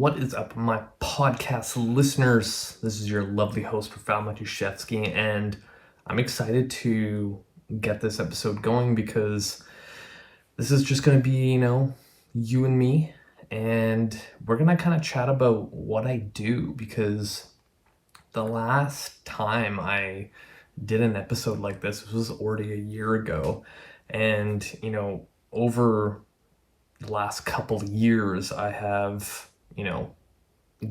What is up, my podcast listeners? This is your lovely host, Pavel Matuszewski, and I'm excited to get this episode going because this is just going to be, you and me, and we're going to kind of chat about what I do because the last time I did an episode like this was already a year ago, and, over the last couple of years, I have,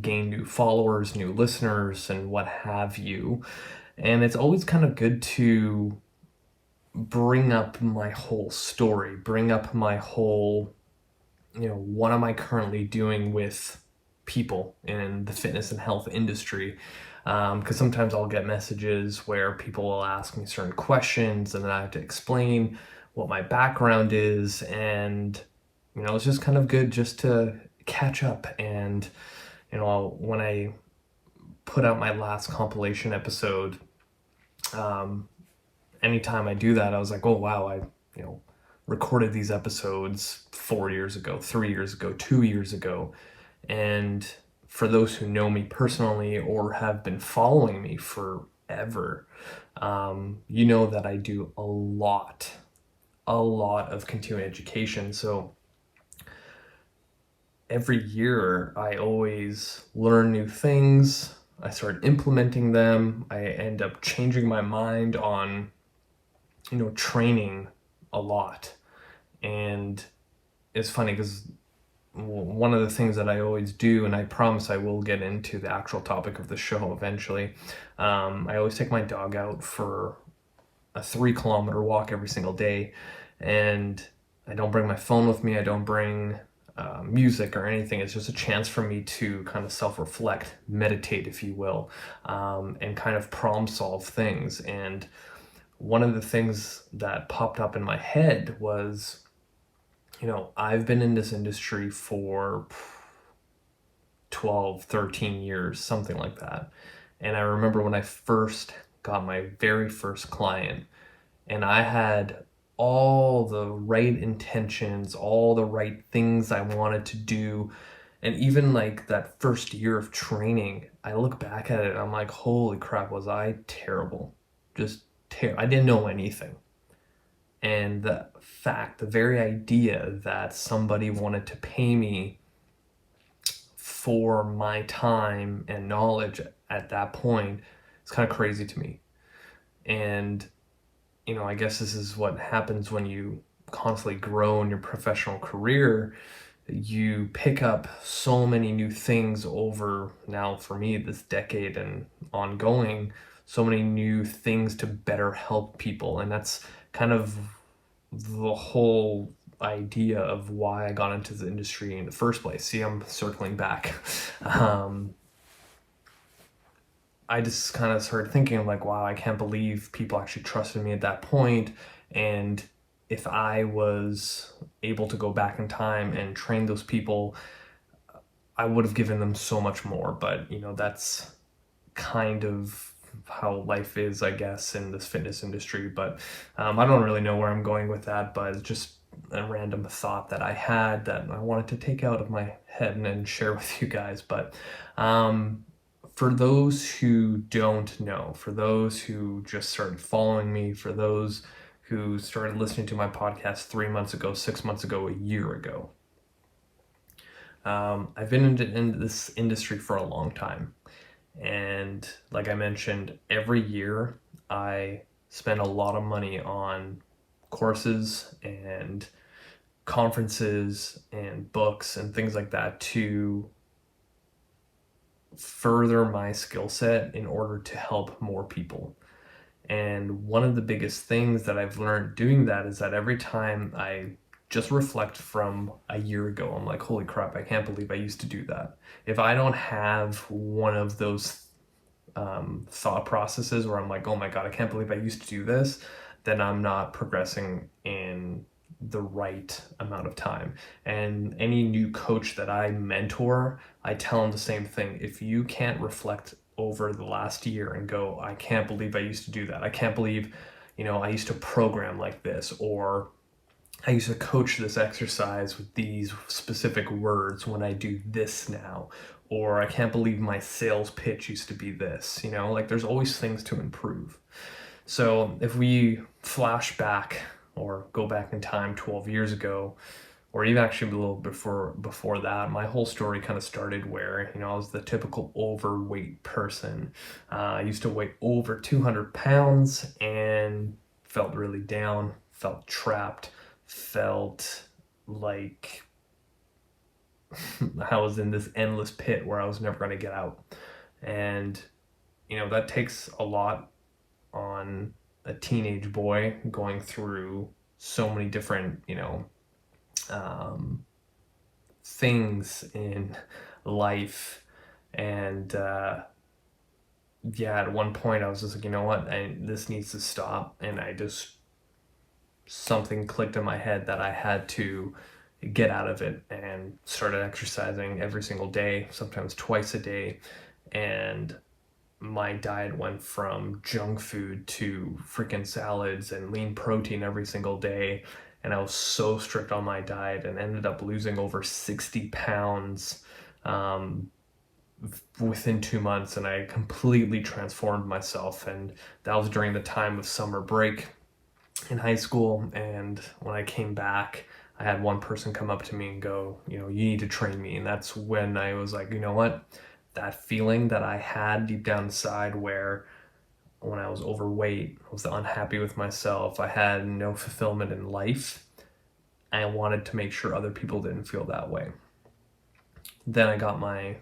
gained new followers, new listeners, and what have you. And it's always kind of good to bring up my whole story, bring up my whole, what am I currently doing with people in the fitness and health industry. Because sometimes I'll get messages where people will ask me certain questions and then I have to explain what my background is, and it's just kind of good just to catch up. And when I put out my last compilation episode, anytime I do that, I was like, oh wow, I recorded these episodes 4 years ago, 3 years ago, 2 years ago. And for those who know me personally or have been following me forever, you know that I do a lot of continuing education. So every year I always learn new things. I start implementing them. I end up changing my mind on, training a lot. And it's funny because one of the things that I always do, and I promise I will get into the actual topic of the show eventually, I always take my dog out for a 3-kilometer walk every single day. And I don't bring my phone with me. I don't bring music or anything. It's just a chance for me to kind of self-reflect, meditate, if you will, and kind of problem solve things. And one of the things that popped up in my head was, I've been in this industry for 12, 13 years, something like that. And I remember when I first got my very first client, and I had all the right intentions, all the right things I wanted to do. And even like that first year of training, I look back at it and I'm like, holy crap, was I terrible. I didn't know anything. And the very idea that somebody wanted to pay me for my time and knowledge at that point is kind of crazy to me. And I guess this is what happens when you constantly grow in your professional career. You pick up so many new things over, now for me, this decade and ongoing, so many new things to better help people. And that's kind of the whole idea of why I got into the industry in the first place. See, I'm circling back. I just kind of started thinking like, wow, I can't believe people actually trusted me at that point. And if I was able to go back in time and train those people, I would have given them so much more. But, that's kind of how life is, I guess, in this fitness industry. But I don't really know where I'm going with that, but it's just a random thought that I had that I wanted to take out of my head and share with you guys. But for those who don't know, for those who just started following me, for those who started listening to my podcast 3 months ago, 6 months ago, a year ago, I've been in this industry for a long time. And like I mentioned, every year I spend a lot of money on courses and conferences and books and things like that to further my skill set in order to help more people. And one of the biggest things that I've learned doing that is that every time I just reflect from a year ago, I'm like, holy crap, I can't believe I used to do that. If I don't have one of those thought processes where I'm like, oh my God, I can't believe I used to do this, then I'm not progressing in the right amount of time. And any new coach that I mentor, I tell them the same thing. If you can't reflect over the last year and go, I can't believe I used to do that. I can't believe, I used to program like this, or I used to coach this exercise with these specific words when I do this now, or I can't believe my sales pitch used to be this, like there's always things to improve. So if we flash back or go back in time 12 years ago, or even actually a little before that, my whole story kind of started where, I was the typical overweight person. I used to weigh over 200 pounds and felt really down, felt trapped, felt like I was in this endless pit where I was never going to get out. And, that takes a lot on a teenage boy going through so many different, things in life. And yeah, at one point I was just like, you know what, this needs to stop. And something clicked in my head that I had to get out of it, and started exercising every single day, sometimes twice a day. And my diet went from junk food to freaking salads and lean protein every single day. And I was so strict on my diet and ended up losing over 60 pounds within 2 months. And I completely transformed myself. And that was during the time of summer break in high school. And when I came back, I had one person come up to me and go, you need to train me. And that's when I was like, you know what? That feeling that I had deep down inside, where when I was overweight, I was unhappy with myself, I had no fulfillment in life, I wanted to make sure other people didn't feel that way. Then I got my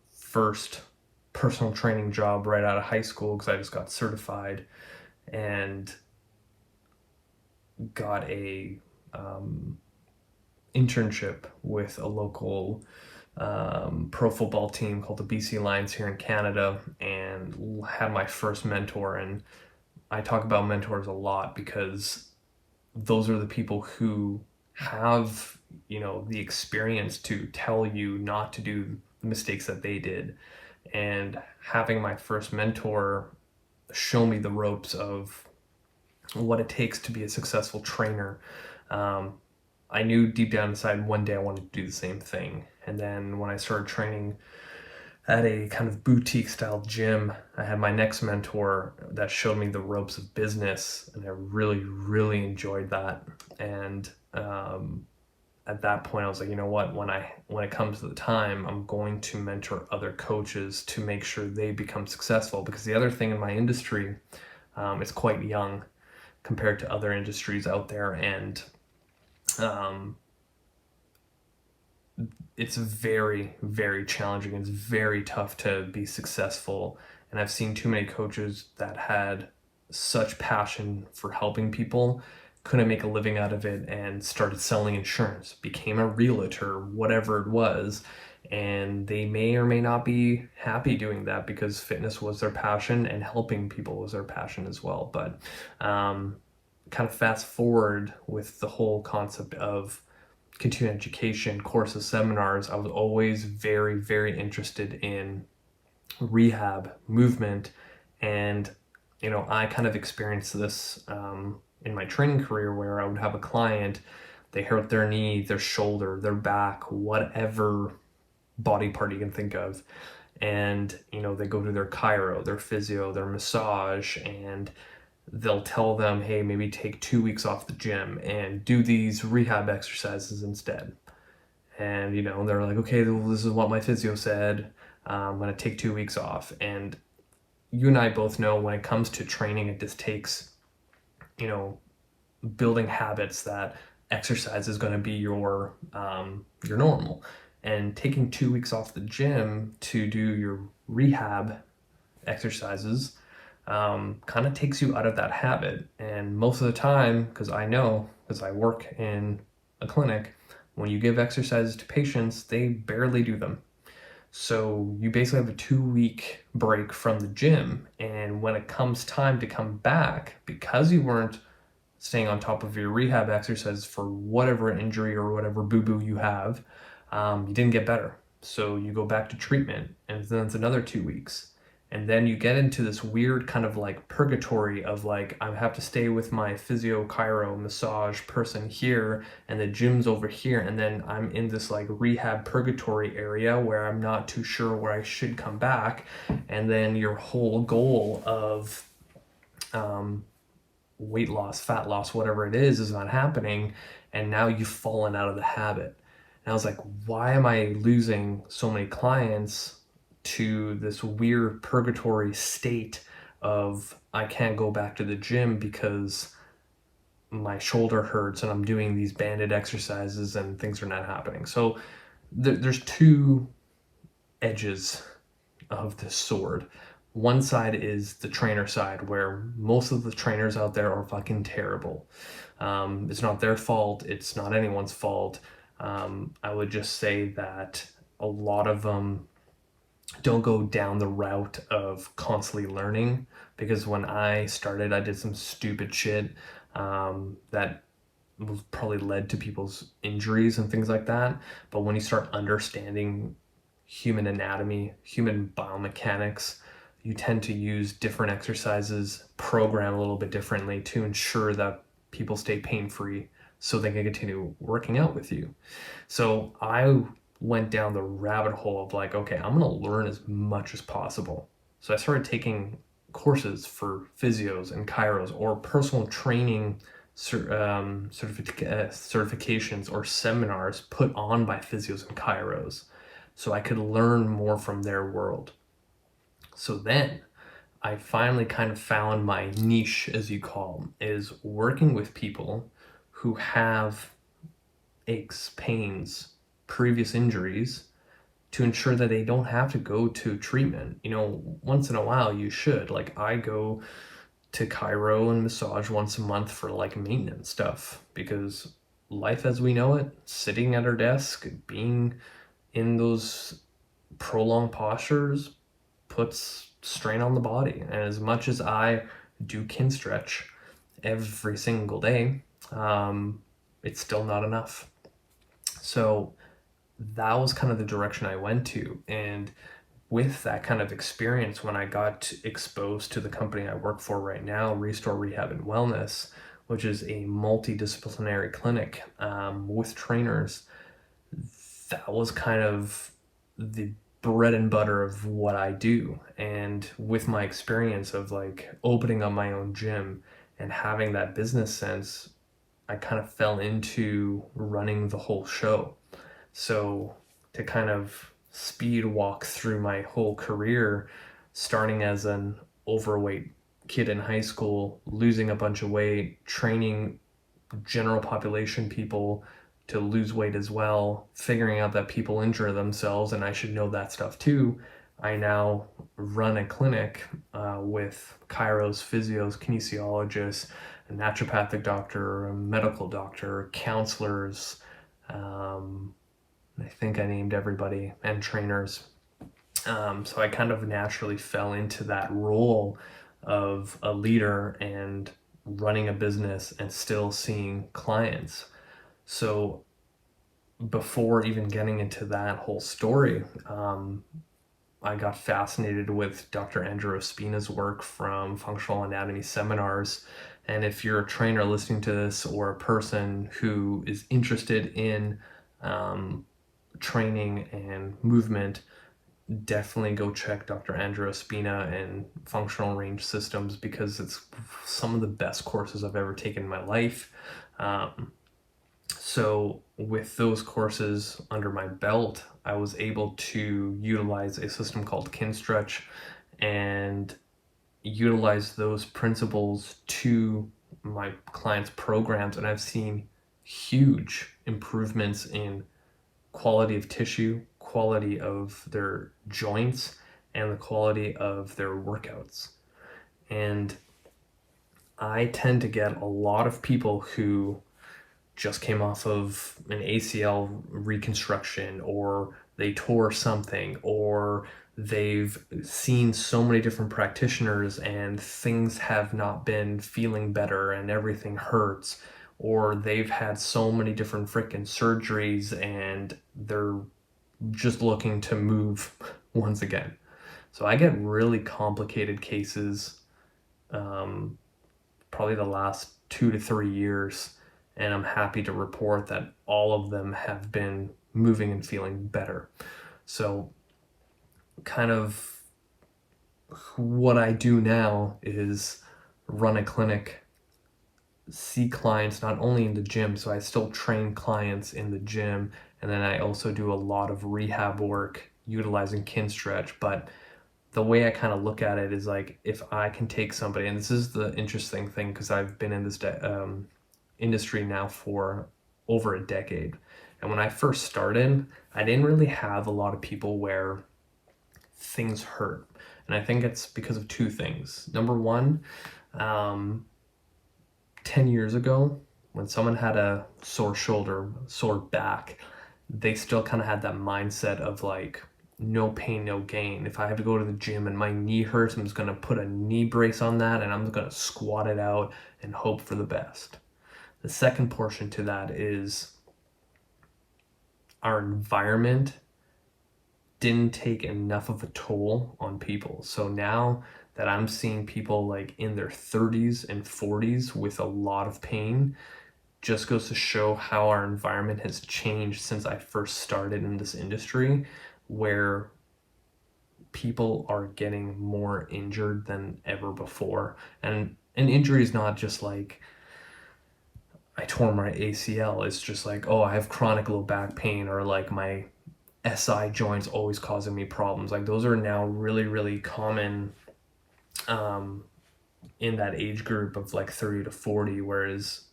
first personal training job right out of high school because I just got certified, and got a internship with a local pro football team called the BC Lions here in Canada, and had my first mentor. And I talk about mentors a lot because those are the people who have, the experience to tell you not to do the mistakes that they did. And having my first mentor show me the ropes of what it takes to be a successful trainer, I knew deep down inside one day I wanted to do the same thing. And then when I started training at a kind of boutique style gym, I had my next mentor that showed me the ropes of business, and I really, really enjoyed that. And at that point, I was like, you know what? When it comes to the time, I'm going to mentor other coaches to make sure they become successful. Because the other thing in my industry, it's quite young compared to other industries out there, and it's very, very challenging. It's very tough to be successful. And I've seen too many coaches that had such passion for helping people, couldn't make a living out of it, and started selling insurance, became a realtor, whatever it was. And they may or may not be happy doing that because fitness was their passion and helping people was their passion as well. But kind of fast forward with the whole concept of continuing education, courses, seminars, I was always very, very interested in rehab, movement. And, I kind of experienced this in my training career, where I would have a client, they hurt their knee, their shoulder, their back, whatever body part you can think of. And, they go to their chiro, their physio, their massage, and they'll tell them, hey, maybe take 2 weeks off the gym and do these rehab exercises instead. And, they're like, okay, well, this is what my physio said. I'm going to take 2 weeks off. And you and I both know when it comes to training, it just takes, building habits that exercise is going to be your normal. And taking 2 weeks off the gym to do your rehab exercises kind of takes you out of that habit. And most of the time, because I know, because I work in a clinic, when you give exercises to patients, they barely do them. So you basically have a 2-week break from the gym. And when it comes time to come back, because you weren't staying on top of your rehab exercises for whatever injury or whatever boo-boo you have, you didn't get better. So you go back to treatment, and then it's another 2 weeks. And then you get into this weird kind of like purgatory of like, I have to stay with my physio, chiro, massage person here, and the gym's over here. And then I'm in this like rehab purgatory area where I'm not too sure where I should come back. And then your whole goal of weight loss, fat loss, whatever it is not happening. And now you've fallen out of the habit. And I was like, why am I losing so many clients to this weird purgatory state of I can't go back to the gym because my shoulder hurts and I'm doing these banded exercises and things are not happening. So there's two edges of this sword. One side is the trainer side, where most of the trainers out there are fucking terrible. It's not their fault. It's not anyone's fault. I would just say that a lot of them don't go down the route of constantly learning, because when I started, I did some stupid shit that was probably led to people's injuries and things like that. But when you start understanding human anatomy, human biomechanics, you tend to use different exercises, program a little bit differently to ensure that people stay pain-free so they can continue working out with you. So I went down the rabbit hole of like, okay, I'm going to learn as much as possible. So I started taking courses for physios and chiros, or personal training certifications or seminars put on by physios and chiros, so I could learn more from their world. So then I finally kind of found my niche, as you call, is working with people who have aches, pains, previous injuries, to ensure that they don't have to go to treatment. You know, once in a while you should. Like, I go to chiro and massage once a month for like maintenance stuff, because life as we know it, sitting at our desk, being in those prolonged postures, puts strain on the body. And as much as I do kin stretch every single day, it's still not enough. So that was kind of the direction I went to. And with that kind of experience, when I got exposed to the company I work for right now, Restore Rehab and Wellness, which is a multidisciplinary clinic with trainers, that was kind of the bread and butter of what I do. And with my experience of like opening up my own gym and having that business sense, I kind of fell into running the whole show. So to kind of speed walk through my whole career, starting as an overweight kid in high school, losing a bunch of weight, training general population people to lose weight as well, figuring out that people injure themselves and I should know that stuff too. I now run a clinic with chiros, physios, kinesiologists, a naturopathic doctor, a medical doctor, counselors, I think I named everybody, and trainers. So I kind of naturally fell into that role of a leader and running a business and still seeing clients. So before even getting into that whole story, I got fascinated with Dr. Andrew Ospina's work from Functional Anatomy Seminars. And if you're a trainer listening to this, or a person who is interested in training and movement, definitely go check Dr. Andrew Ospina and Functional Range Systems, because it's some of the best courses I've ever taken in my life. So with those courses under my belt, I was able to utilize a system called Kinstretch and utilize those principles to my clients' programs. And I've seen huge improvements in quality of tissue, quality of their joints, and the quality of their workouts. And I tend to get a lot of people who just came off of an ACL reconstruction, or they tore something, or they've seen so many different practitioners and things have not been feeling better and everything hurts, or they've had so many different freaking surgeries and they're just looking to move once again. So I get really complicated cases, probably the last 2 to 3 years, and I'm happy to report that all of them have been moving and feeling better. So kind of what I do now is run a clinic, see clients not only in the gym, so I still train clients in the gym, and then I also do a lot of rehab work utilizing Kinstretch. But the way I kind of look at it is like, if I can take somebody, and this is the interesting thing because I've been in this industry now for over a decade. And when I first started, I didn't really have a lot of people where things hurt. And I think it's because of two things. Number one, 10 years ago, when someone had a sore shoulder, sore back, they still kind of had that mindset of like, no pain, no gain. If I have to go to the gym and my knee hurts, I'm just going to put a knee brace on that and I'm going to squat it out and hope for the best. The second portion to that is our environment didn't take enough of a toll on people. So now that I'm seeing people like in their 30s and 40s with a lot of pain, just goes to show how our environment has changed since I first started in this industry, where people are getting more injured than ever before. And an injury is not just like I tore my ACL. It's just like, oh, I have chronic low back pain, or like my SI joints always causing me problems. Like those are now really, really common in that age group of like 30 to 40, whereas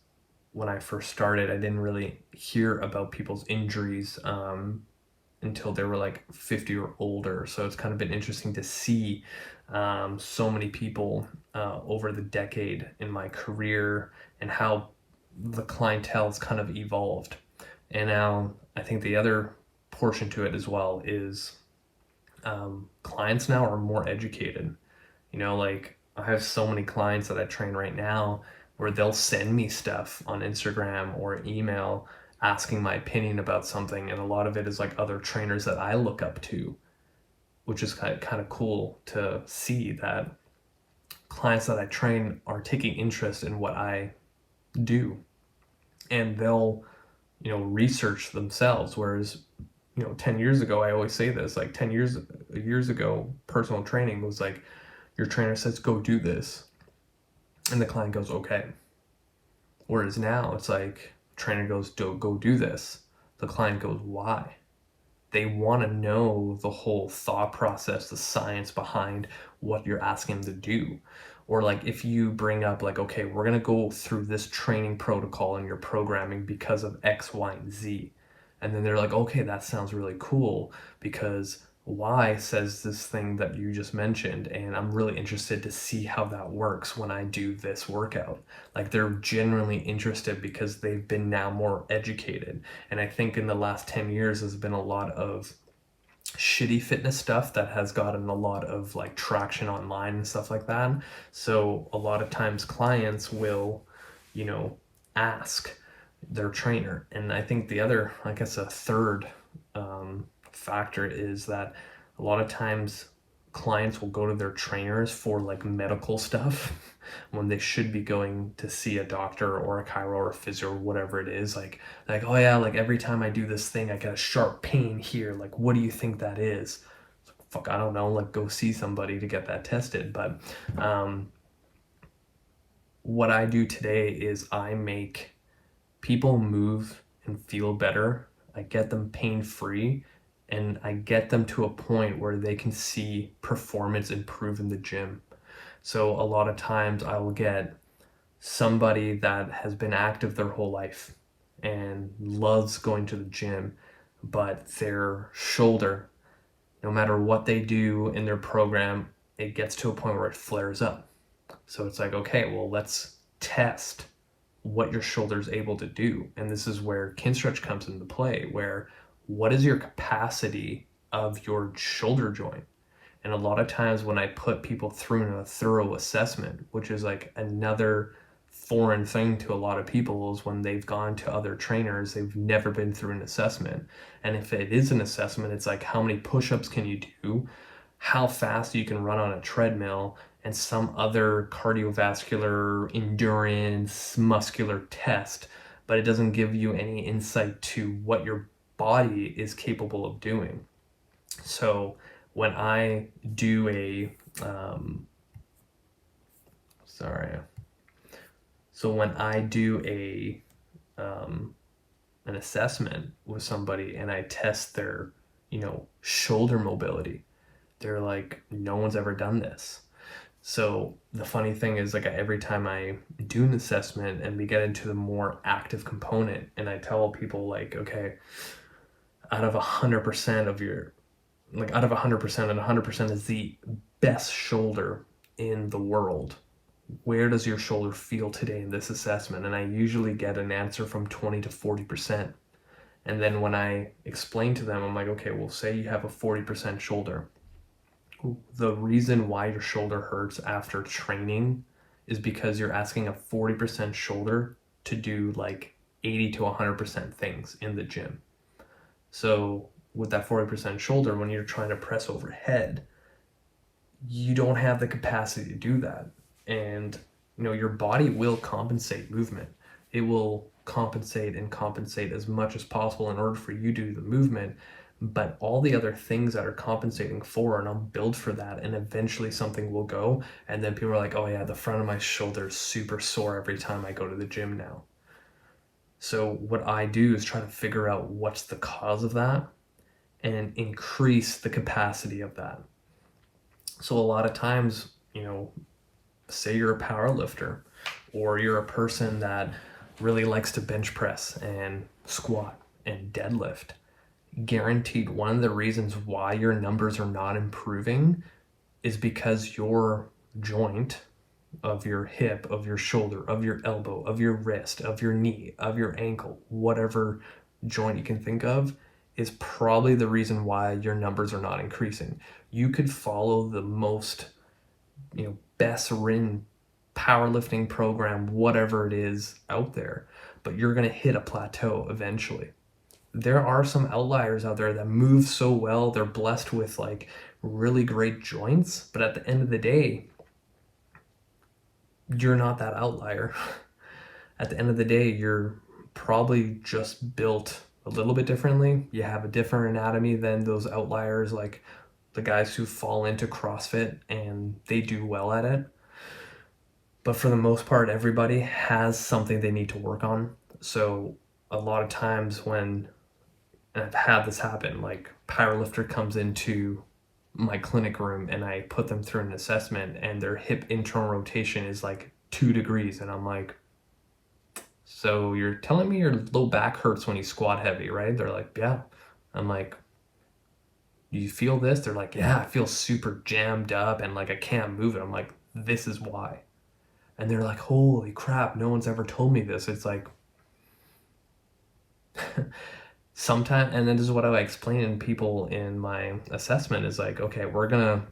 when I first started, I didn't really hear about people's injuries until they were like 50 or older. So it's kind of been interesting to see so many people over the decade in my career and how the clientele's kind of evolved. And now I think the other portion to it as well is clients now are more educated. You know, like I have so many clients that I train right now where they'll send me stuff on Instagram or email asking my opinion about something, and a lot of it is like other trainers that I look up to, which is kind of cool to see that clients that I train are taking interest in what I do, and they'll, you know, research themselves. Whereas, you know, 10 years ago, I always say this, like 10 years ago, personal training was like, your trainer says, go do this. And the client goes, okay. Whereas now it's like, trainer goes, go do this. The client goes, why? They want to know the whole thought process, the science behind what you're asking them to do. Or like if you bring up like, okay, we're going to go through this training protocol in your programming because of X, Y, and Z. And then they're like, okay, that sounds really cool because Y says this thing that you just mentioned, and I'm really interested to see how that works when I do this workout. Like they're genuinely interested because they've been now more educated. And I think in the last 10 years, there's been a lot of shitty fitness stuff that has gotten a lot of like traction online and stuff like that. So a lot of times clients will, you know, ask their trainer. And I think the other, I guess a third factor is that a lot of times clients will go to their trainers for like medical stuff when they should be going to see a doctor or a chiro or a physio or whatever it is. Like, oh yeah, like every time I do this thing, I get a sharp pain here. Like, what do you think that is? Fuck, I don't know. Like, go see somebody to get that tested. But what I do today is I make people move and feel better. I get them pain-free, and I get them to a point where they can see performance improve in the gym. So a lot of times I will get somebody that has been active their whole life and loves going to the gym, but their shoulder, no matter what they do in their program, it gets to a point where it flares up. So it's like, okay, well, let's test what your shoulder is able to do. And this is where Kinstretch comes into play, where what is your capacity of your shoulder joint? And a lot of times when I put people through a thorough assessment, which is like another foreign thing to a lot of people, is when they've gone to other trainers, they've never been through an assessment. And if it is an assessment, it's like, how many push-ups can you do? how fast you can run on a treadmill and some other cardiovascular endurance muscular test, but it doesn't give you any insight to what your body is capable of doing. So when I do sorry, so when I do an assessment with somebody and I test their, shoulder mobility, they're like, no one's ever done this. So the funny thing is, like, every time I do an assessment and we get into the more active component, and I tell people, like, okay, out of 100% of your, like, out of 100%, and 100% is the best shoulder in the world, where does your shoulder feel today in this assessment? And I usually get an answer from 20 to 40%. And then when I explain to them, I'm like, okay, well, say you have a 40% shoulder. The reason why your shoulder hurts after training is because you're asking a 40% shoulder to do like 80 to 100% things in the gym. So with that 40% shoulder, when you're trying to press overhead, you don't have the capacity to do that. And your body will compensate movement. It will compensate and compensate as much as possible in order for you to do the movement, but all the other things that are compensating for are not built for that, and eventually something will go, and then people are like, oh yeah, the front of my shoulder is super sore every time I go to the gym now. So what I do is try to figure out what's the cause of that and increase the capacity of that. So a lot of times, say you're a power lifter, or you're a person that really likes to bench press and squat and deadlift, guaranteed one of the reasons why your numbers are not improving is because your joint of your hip, of your shoulder, of your elbow, of your wrist, of your knee, of your ankle, whatever joint you can think of, is probably the reason why your numbers are not increasing. You could follow the most, best written powerlifting program, whatever it is out there, but you're going to hit a plateau eventually. There are some outliers out there that move so well, they're blessed with like really great joints, but at the end of the day, you're not that outlier. At the end of the day, you're probably just built a little bit differently. You have a different anatomy than those outliers, like the guys who fall into CrossFit and they do well at it. But for the most part, everybody has something they need to work on. So a lot of times when, and I've had this happen, like powerlifter comes into my clinic room and I put them through an assessment and their hip internal rotation is like 2 degrees. And I'm like, so you're telling me your low back hurts when you squat heavy, right? They're like, yeah. I'm like, do you feel this? They're like, yeah, I feel super jammed up and like I can't move it. I'm like, this is why. And they're like, holy crap, no one's ever told me this. It's like, sometimes, and then this is what I explain to people in my assessment is like, okay, we're gonna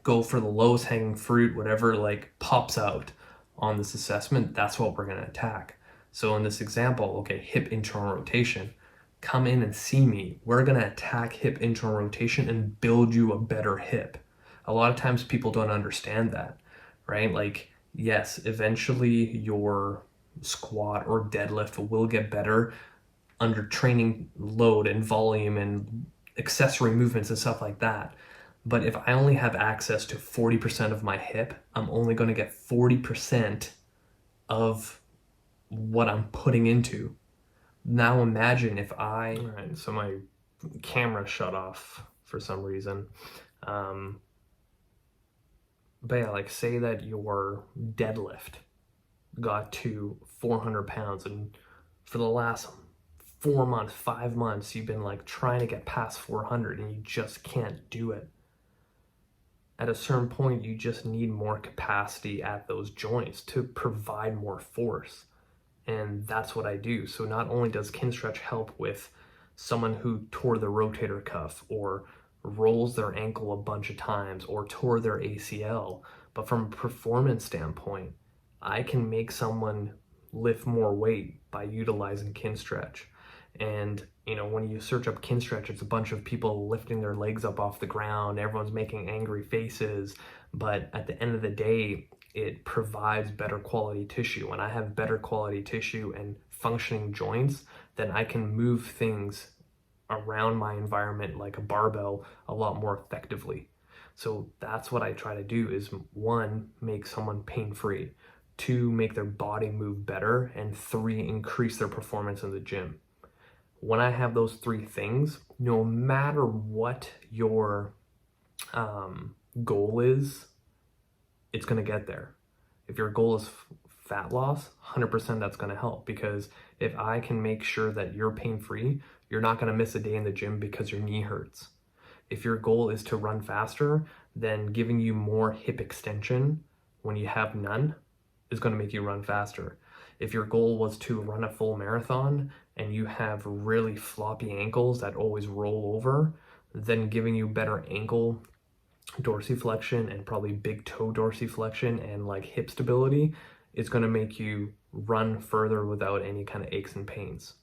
go for the lowest hanging fruit, whatever like pops out on this assessment, that's what we're gonna attack. So in this example, okay, hip internal rotation, come in and see me. We're gonna attack hip internal rotation and build you a better hip. A lot of times people don't understand that, right? Like, yes, eventually your squat or deadlift will get better under training load and volume and accessory movements and stuff like that. But if I only have access to 40% of my hip, I'm only going to get 40% of what I'm putting into. Now imagine if I... All right, so my camera shut off for some reason. But yeah, like say that your deadlift got to 400 pounds and for the last 4 months, 5 months, you've been like trying to get past 400 and you just can't do it. At a certain point, you just need more capacity at those joints to provide more force. And that's what I do. So not only does Kinstretch help with someone who tore the rotator cuff or rolls their ankle a bunch of times or tore their ACL, but from a performance standpoint, I can make someone lift more weight by utilizing Kinstretch. And You know, when you search up kin stretch, it's a bunch of people lifting their legs up off the ground. Everyone's making angry faces. But at the end of the day, it provides better quality tissue. When I have better quality tissue and functioning joints, then I can move things around my environment like a barbell a lot more effectively. So that's what I try to do is, one, make someone pain-free, two, make their body move better, and three, increase their performance in the gym. When I have those three things, no matter what your goal is, it's going to get there. If your goal is fat loss, 100% that's going to help, because if I can make sure that you're pain-free, you're not going to miss a day in the gym because your knee hurts. If your goal is to run faster, then giving you more hip extension when you have none is going to make you run faster. If your goal was to run a full marathon and you have really floppy ankles that always roll over, then giving you better ankle dorsiflexion and probably big toe dorsiflexion and like hip stability is going to make you run further without any kind of aches and pains.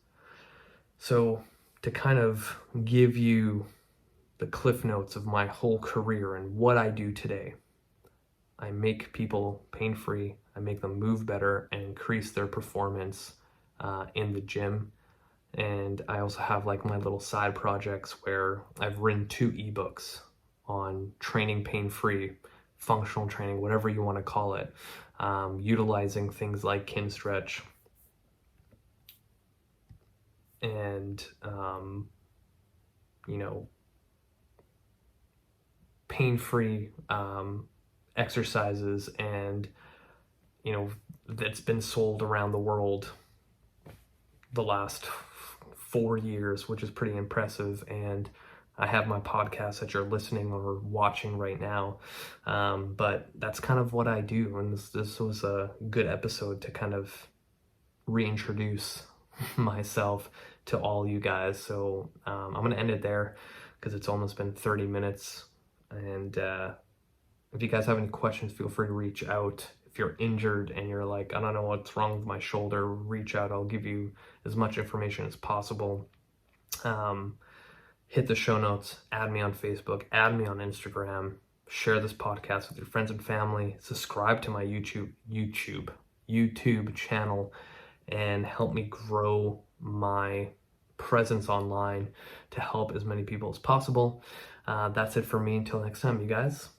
So to kind of give you the cliff notes of my whole career and what I do today, I make people pain-free, I make them move better and increase their performance in the gym. And I also have like my little side projects where I've written 2 ebooks on training pain-free, functional training, whatever you want to call it, utilizing things like kin stretch and, you know, pain-free exercises, and, you know, that's been sold around the world the last 4 years, which is pretty impressive. And I have my podcast that you're listening or watching right now, but that's kind of what I do. And this was a good episode to kind of reintroduce myself to all you guys. So I'm going to end it there because it's almost been 30 minutes. And if you guys have any questions, feel free to reach out. If you're injured and you're like, I don't know what's wrong with my shoulder, reach out. I'll give you as much information as possible. Hit the show notes, add me on Facebook, add me on Instagram, share this podcast with your friends and family, subscribe to my YouTube channel, and help me grow my presence online to help as many people as possible. That's it for me. Until next time, you guys.